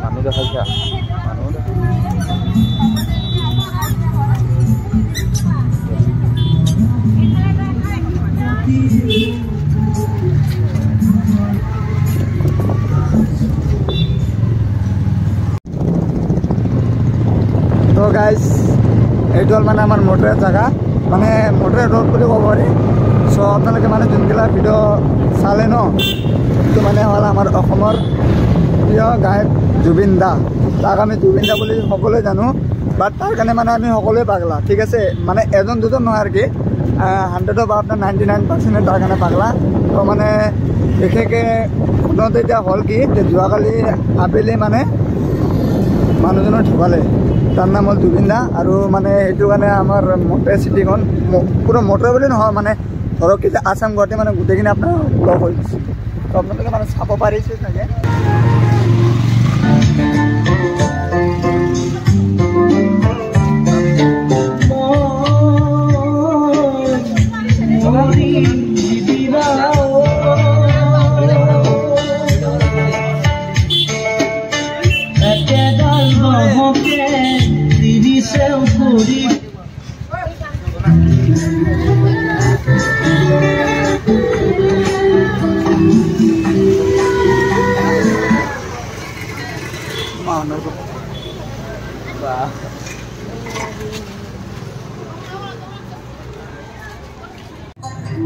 মানুহ দেখাইছা মানুহ তো গাইজ এইটো হ'ল মানে আমাৰ মটৰ জেগা মানে মটৰ ৰোড বুলি ক'ব পাৰি চ' আপোনালোকে মানে যোনগিলা ভিডিঅ' চালে ন এইটো মানে হ'ল আমাৰ অসমৰ প্ৰিয় গায়ক জুবিন দা তাক আমি জুবিন দা বুলি সকলোৱে জানো বাট তাৰ কাৰণে মানে আমি সকলোৱে পাগলা ঠিক আছে মানে এজন দুজন নহয় আৰু কি 100 বা আপোনাৰ 99% তাৰ কাৰণে পাগলা তো মানে বিশেষকৈ শুনোতে এতিয়া হ'ল কি যে যোৱাকালি আবেলি মানে মানুহজনৰ ঢুকালে তাৰ নাম হ'ল জুবিন দা আৰু মানে সেইটো কাৰণে আমাৰ মটৰ চিটিখন পুৰো মটৰ বুলি নহয় মানে ধৰক কি আসাম গুৱাহাটী মানে গোটেইখিনি আপোনাৰ ব্লক হৈ গৈছে তো আপোনালোকে মানে চাব পাৰিছে চাগে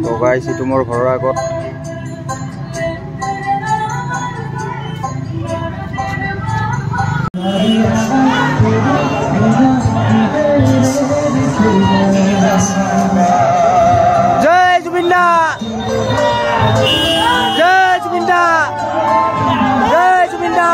তো গাইছ এইটো মোৰ ঘৰৰ আগত জয় জুবিন দা জয় জুবিন দা জয় জুবিন দা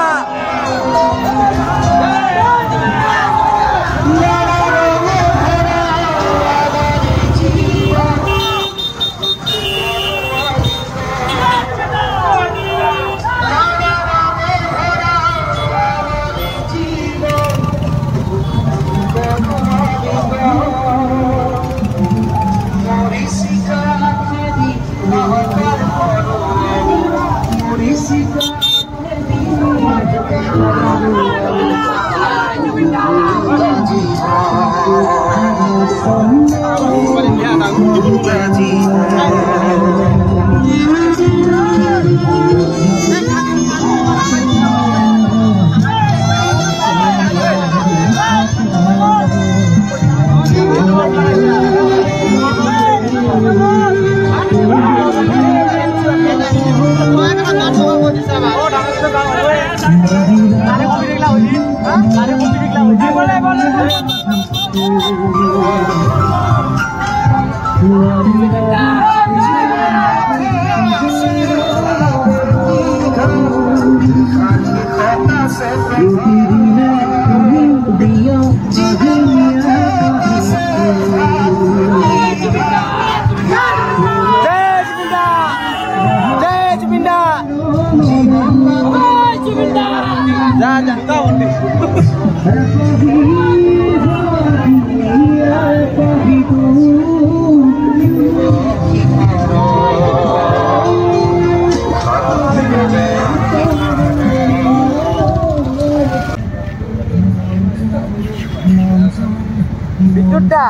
Biduda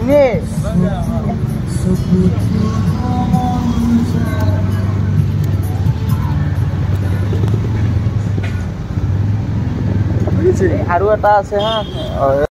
ini আৰু এটা আছে হা